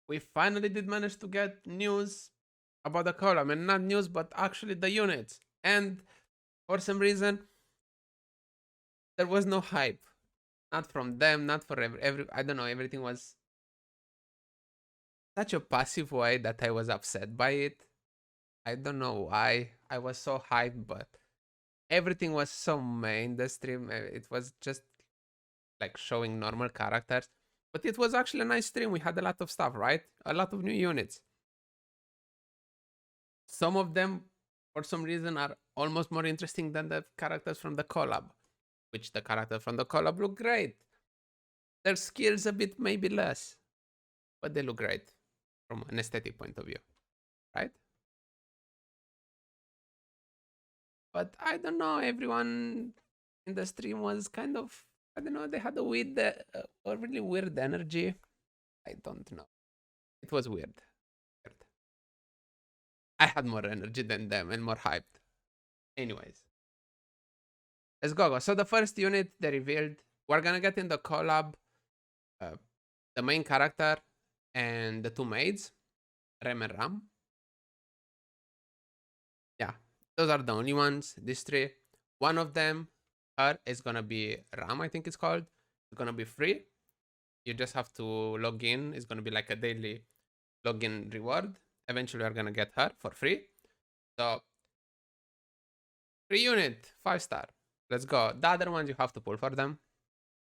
we finally did manage to get news about the column, and not news, but actually the units. And for some reason, there was no hype, not from them, not for every I don't know. Everything was such a passive way that I was upset by it. I don't know why. I was so hyped, but everything was so main. The stream, it was just like showing normal characters, but it was actually a nice stream. We had a lot of stuff, right? A lot of new units. Some of them, for some reason, are almost more interesting than the characters from the collab, which the characters from the collab look great. Their skills a bit maybe less, but they look great from an aesthetic point of view, right? But I don't know, everyone in the stream was kind of, I don't know, they had a really weird energy. I don't know. It was weird. I had more energy than them and more hyped. Anyways, let's go. So the first unit they revealed, we're gonna get in the collab, uh, the main character and the two maids, Rem and Ram. Yeah, those are the only ones. These three. One of them, her, is gonna be Ram. I think it's called. It's gonna be free. You just have to log in. It's gonna be like a daily login reward. Eventually, we're gonna get her for free. So free unit, 5-star. Let's go. The other ones you have to pull for them.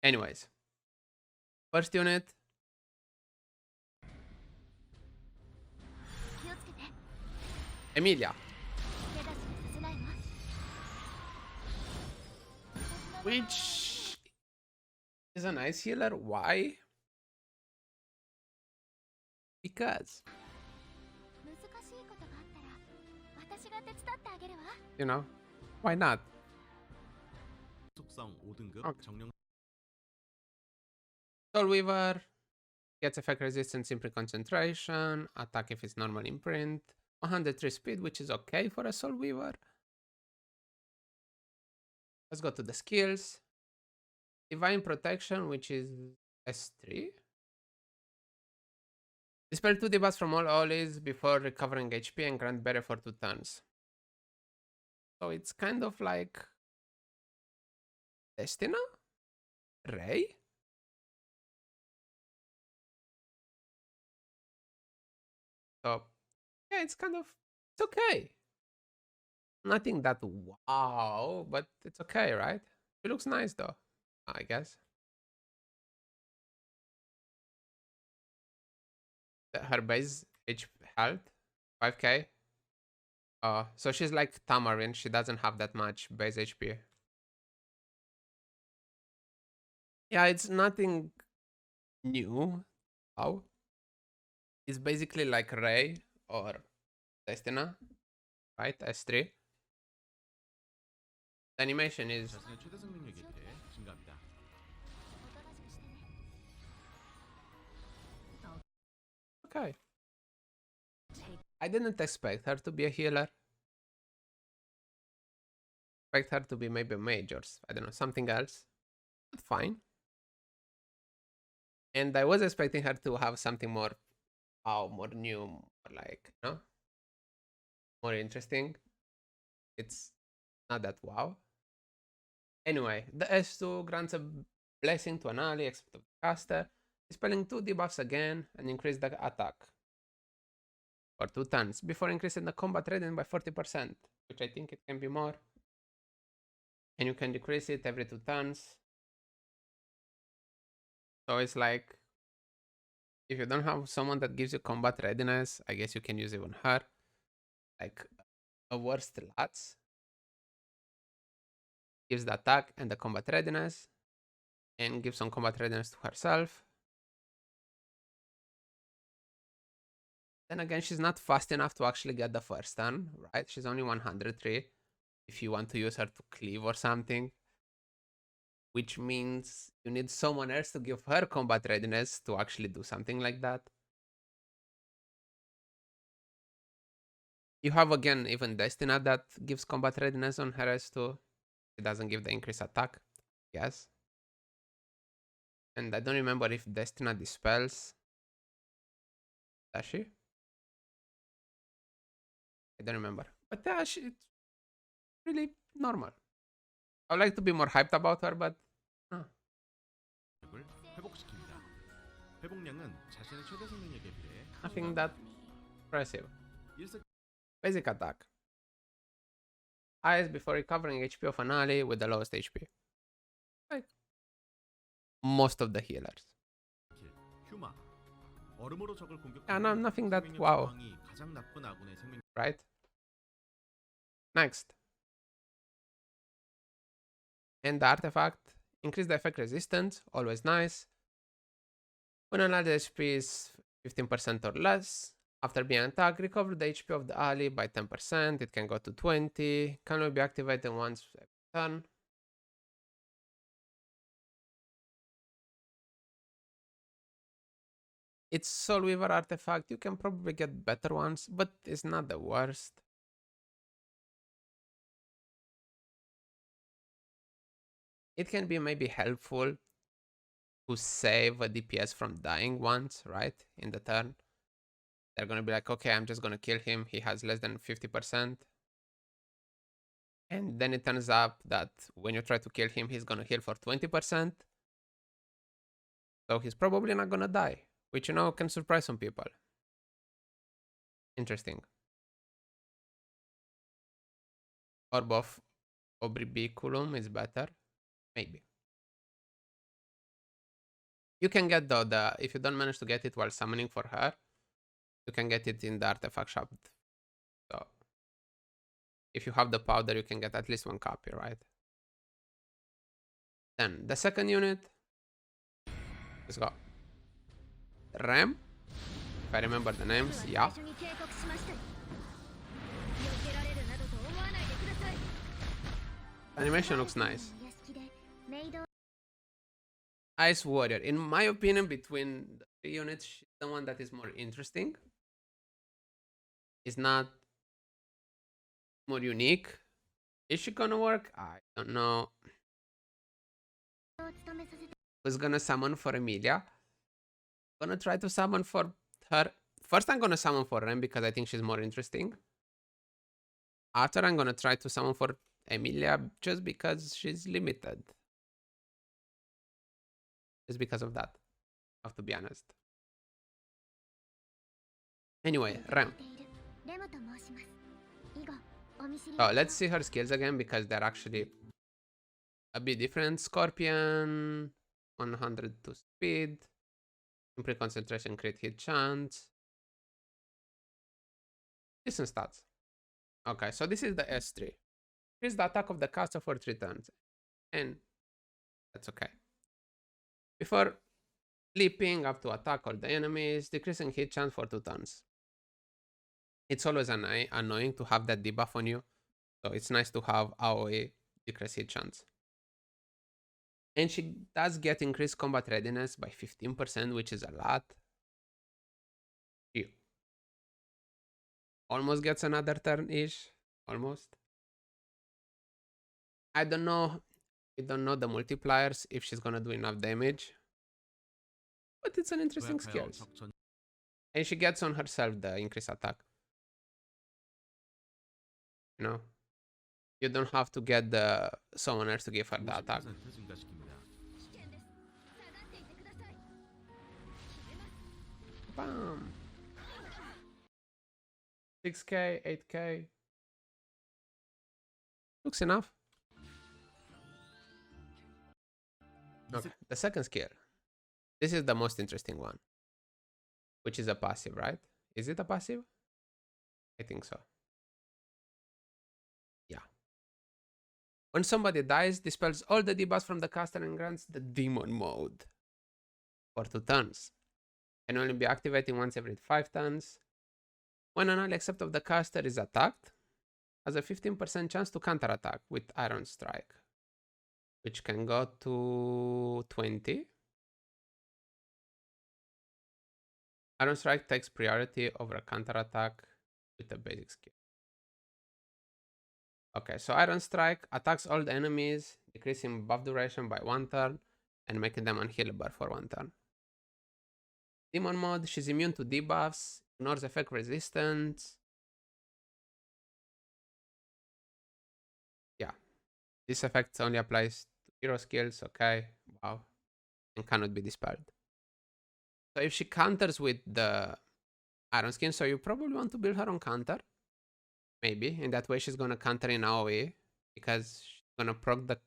Anyways, first unit, Emilia, which is a nice healer. Why? Because, you know, why not? 속성 5등급 Okay. 정령 Soul Weaver gets effect resistance, simple concentration, attack if it's normal imprint, 103 speed, which is okay for a Soul Weaver. Let's go to the skills. Divine Protection, which is S3. Dispel 2 debuffs from all allies before recovering HP and grant better for 2 turns. So it's kind of like Destina? Ray? So yeah, it's kind of, it's okay. Nothing that wow, but it's okay, right? It looks nice though, I guess. Her base HP health, 5k. So she's like Tamarin. She doesn't have that much base HP. Yeah, it's nothing new. Oh, it's basically like Ray or Destina, right? S3. The animation is 자신의 최대 생명력에 대해 증가합니다. okay. I didn't expect her to be a healer. Expect her to be maybe a mage or I don't know, something else. But fine. And I was expecting her to have something more, more new, more like, you know, more interesting. It's not that wow. Anyway, the S2 grants a blessing to an ally except the caster, dispelling 2 debuffs again and increase the attack for 2 turns before increasing the combat rating by 40%, which I think it can be more. And you can decrease it every 2 turns. So it's like, if you don't have someone that gives you combat readiness, I guess you can use even her. Like a worse stats. Gives the attack and the combat readiness. And gives some combat readiness to herself. Then again, she's not fast enough to actually get the first turn, right? She's only 103 if you want to use her to cleave or something. Which means you need someone else to give her combat readiness to actually do something like that. You have again even Destina that gives combat readiness on her S2. It doesn't give the increased attack, yes. And I don't remember if Destina dispels. Does she? I don't remember. But it's really normal. I would like to be more hyped about her, but 을 회복시킵니다. 회복량은 자신의 최대 생명력에 비해 nothing that impressive. 1세 Basic attack. Eyes before recovering HP of an ally with the lowest HP. Like most of the healers. 킬, 휴마. 얼음으로 적을 공격하면 Yeah, no, nothing that 생명력 wow, 저항이 가장 나쁜 아군의 생명 right? Next. And the artifact. Increase the effect resistance, always nice. When an ally HP is 15% or less, after being attacked, recover the HP of the ally by 10%. It can go to 20. Can only be activated once per turn. It's Soul Weaver artifact. You can probably get better ones, but it's not the worst. It can be maybe helpful to save a DPS from dying once, right? In the turn. They're gonna be like, okay, I'm just gonna kill him. He has less than 50%. And then it turns up that when you try to kill him, he's gonna heal for 20%. So he's probably not gonna die, which, you know, can surprise some people. Interesting. Orb of Obribiculum is better. Maybe. You can get though if you don't manage to get it while summoning for her, you can get it in the artifact shop. So if you have the powder, you can get at least one copy, right? Then the second unit. Let's go. Ram. If I remember the names, yeah. Animation looks nice. Ice Warrior. In my opinion, between the three units, she's the one that is more interesting. Is not more unique. Is she gonna work? I don't know. Who's gonna summon for Emilia? Gonna try to summon for her. First, I'm gonna summon for Ren because I think she's more interesting. After, I'm gonna try to summon for Emilia just because she's limited. Just because of that. I have to be honest. Anyway, Ren. Oh, let's see her skills again because they're actually a bit different. Scorpion, 102 speed, improve concentration, crit hit chance. Decent stats. Okay, so this is the S3. Increase the attack of the caster for 3 turns. And that's okay. Before leaping up to attack all the enemies, decreasing hit chance for 2 turns. It's always annoying to have that debuff on you. So it's nice to have AoE decrease hit chance. And she does get increased combat readiness by 15%, which is a lot. She almost gets another turn-ish. Almost. I don't know. We don't know the multipliers if she's gonna do enough damage. But it's an interesting skill. And she gets on herself the increased attack. You know? You don't have to get the summoners to give her the attack. Bam. 6k, 8k. Looks enough. Okay, the second skill. This is the most interesting one. Which is a passive, right? Is it a passive? I think so. Yeah. When somebody dies, dispels all the debuffs from the caster and grants the demon mode for 2 turns. Can only be activating once every 5 turns. When an ally except of the caster is attacked, has a 15% chance to counterattack with Iron Strike, which can go to 20. Iron Strike takes priority over a counterattack with a basic skill. Okay, so Iron Strike attacks all the enemies, decreasing buff duration by 1 turn and making them unhealable for 1 turn. Demon mode, she's immune to debuffs Ignores effect resistance. Yeah. This effect only applies to hero skills. Okay. Wow. And cannot be dispelled. So if she counters with the Iron Skin, so you probably want to build her on counter. Maybe. In that way, she's going to counter in AoE. Because she's going to proc the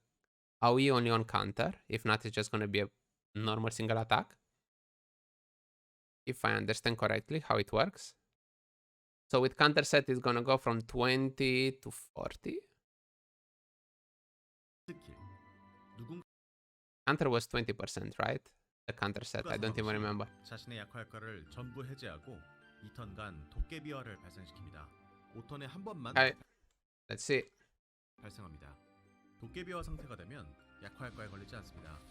AoE only on counter. If not, it's just going to be a normal single attack. If I understand correctly how it works. So with counter set, it's going to go from 20 to 40. 스킬. 누군가 Counter was 20%, right? The counter set. I don't even remember. 자신의 약화효과를 전부 해제하고 2턴간 도깨비화를 발생시킵니다. 5턴에 한 번만 Okay. Let's see. 발생합니다. 도깨비화 상태가 되면 약화효과에 걸리지 않습니다.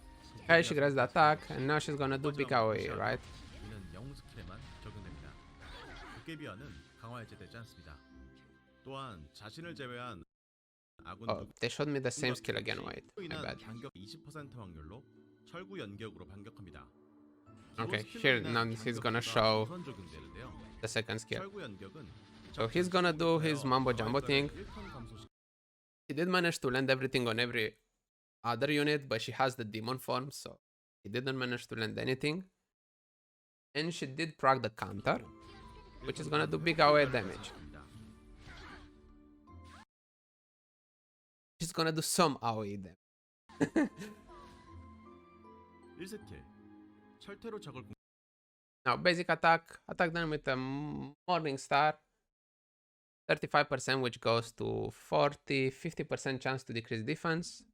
Okay, she grabs the attack, and now she's gonna do big AoE, right? 이는 영웅 스킬에만 적용됩니다. 도깨비화는 강화 해제되지 않습니다. 또한 자신을 제외한 아군 Oh, they showed me the same skill again. Wait, my bad. 반격 20% 확률로 철구 연격으로 반격합니다. Okay, here now he's gonna show the second skill. 철구 연격은 So he's gonna do his mumbo jumbo thing. He did manage to land everything on every other unit, but she has the demon form, so he didn't manage to land anything. And she did proc the counter, which is gonna do big AoE damage. She's gonna do some AoE damage. 1스킬 철퇴로 적을 Now, basic attack them with a Morning Star. 35%, which goes to 40, 50% chance to decrease defense.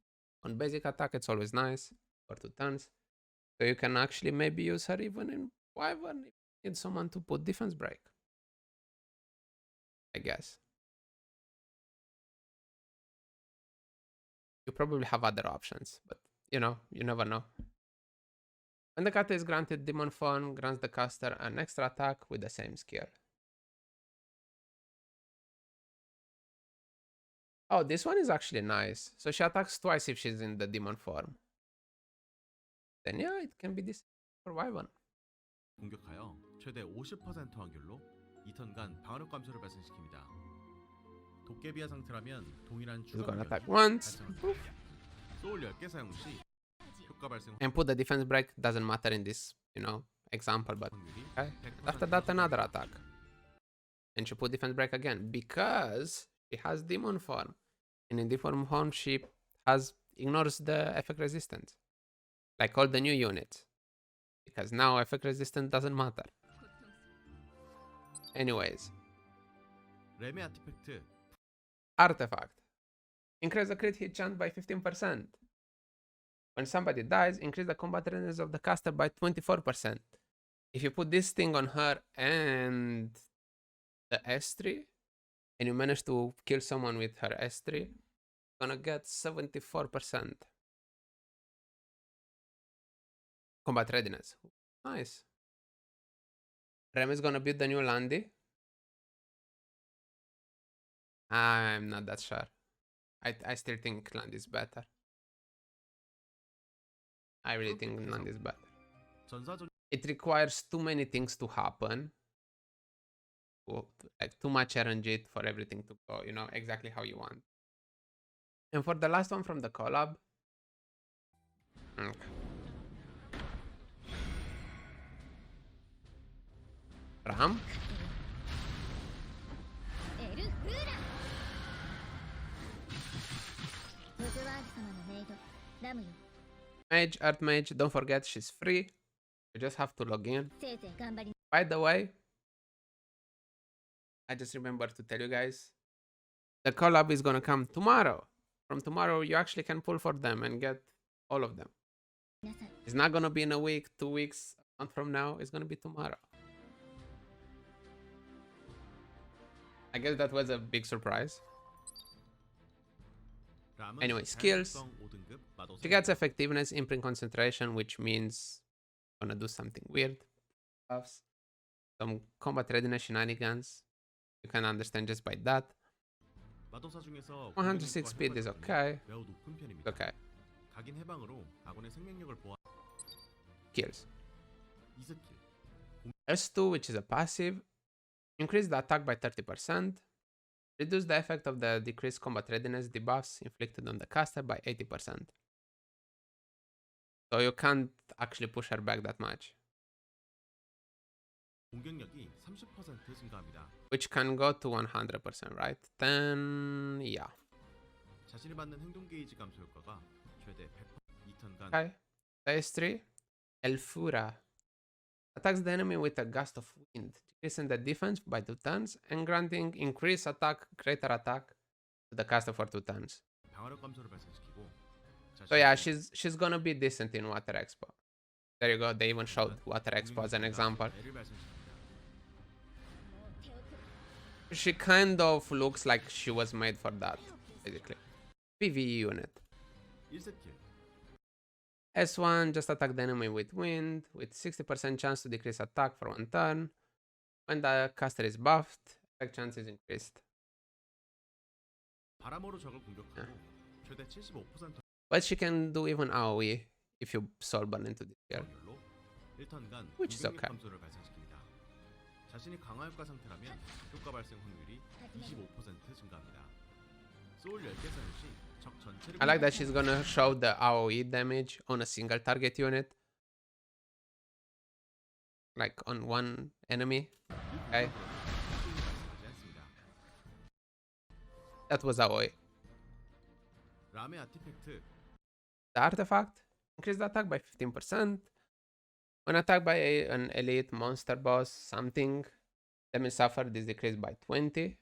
On basic attack, it's always nice for 2 turns. So you can actually maybe use her even in Wyvern if you need someone to put defense break. I guess. You probably have other options, but you know, you never know. When the kata is granted demon form, grants the caster an extra attack with the same skill. Oh, this one is actually nice. So she attacks twice if she's in the demon form. Then yeah, it can be this for Wyvern. 공격하여 최대 50% 확률로 2턴간 방어력 감소를 발생시킵니다. 도깨비화 상태라면 동일한 He's 추가 gonna 공격이 attack once. 발생합니다. 소울 10개 사용 시 효과 발생 And put the defense break. Doesn't matter in this, you know, example, but 확률이 okay. After that, another attack. And she put defense break again because she has demon form. And in demon form, she ignores the effect resistance. Like all the new units. Because now effect resistance doesn't matter. Anyways. 렘의 아티팩트 Artifact. Increase the crit hit chance by 15%. When somebody dies, increase the combat readiness of the caster by 24%. If you put this thing on her and the S3, and you manage to kill someone with her S3, you're gonna get 74% combat readiness. Nice. Rem is gonna build the new Landy. I'm not that sure. I still think Land is better. I really think Land is better. 전사적 It requires too many things to happen. Like too much RNG for everything to go, you know, exactly how you want. And for the last one from the collab. Okay. Ram. Mage, Earth Mage, don't forget she's free. You just have to log in. By the way, I just remembered to tell you guys, the collab is gonna come tomorrow. From tomorrow, you actually can pull for them and get all of them. It's not gonna be in a week, 2 weeks, a month from now. It's gonna be tomorrow. I guess that was a big surprise. Anyway, skills. She gets effectiveness, imprint concentration, which means gonna do something weird. Some combat readiness shenanigans. You can understand just by that. 106 speed is okay. It's okay. 각인 해방으로 아군의 생명력을 보완. Kills. 2스킬 S2, which is a passive. Increase the attack by 30%. Reduce the effect of the decreased combat readiness debuffs inflicted on the caster by 80%. So you can't actually push her back that much. 공격력이 30% 증가합니다. Which can go to 100%, right? Then, yeah. 자신이 받는 행동 게이지 감소 효과가 최대 100%. 2턴간. Okay. Phase 3. El Fura. Attacks the enemy with a gust of wind, decreasing the defense by 2 turns and granting increased attack, greater attack to the caster for 2 turns. 방어력 감소를 발생시키고. So yeah, she's gonna be decent in Water Expo. There you go. They even showed Water Expo as an example. She kind of looks like she was made for that, basically. PvE unit. S1, just attack the enemy with wind, with 60% chance to decrease attack for 1 turn. When the caster is buffed, attack chance is increased. 바람으로 적을 공격하고 최대 75%. But she can do even AoE if you soul burn into this girl. 1턴간 Which is okay. 감소를 발생시킵니다. 자신이 강화 효과 상태라면 효과 발생 확률이 25% 증가합니다. 소울 10개 사용 시 적 전체를 I like that she's gonna show the AoE damage on a single target unit. Like on one enemy. Okay. That was AoE. 람의 아티팩트. The artifact increase the attack by 15%. When attacked by an elite monster boss, something, damage suffered is decreased by 20%.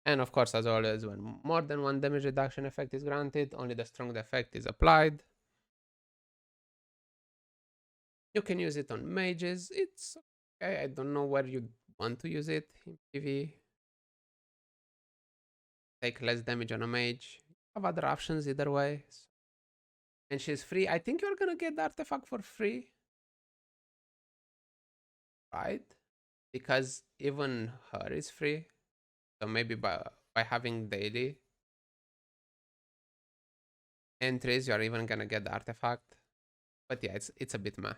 And of course, as always, when more than 1 damage reduction effect is granted, only the strong effect is applied. You can use it on mages. It's okay. I don't know where you want to use it in PvE. Take less damage on a mage. Have other options either way. And she's free. I think you're gonna get the artifact for free. Right? Because even her is free. So maybe by having daily entries, you're even gonna get the artifact. But yeah, it's a bit meh.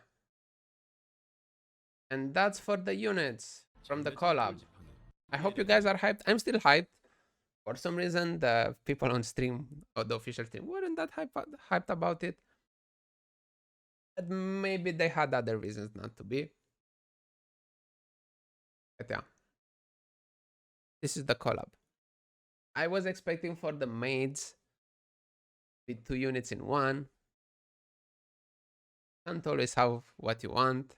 And that's for the units from the collab. I hope you guys are hyped. I'm still hyped. For some reason, the people on stream, or the official stream, weren't that hyped about it. But maybe they had other reasons not to be. But yeah. This is the collab. I was expecting for the maids with 2 units in one. Can't always have what you want.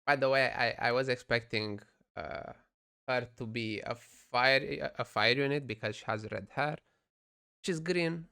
By the way, I was expecting her to be a fire unit because she has red hair. She's green.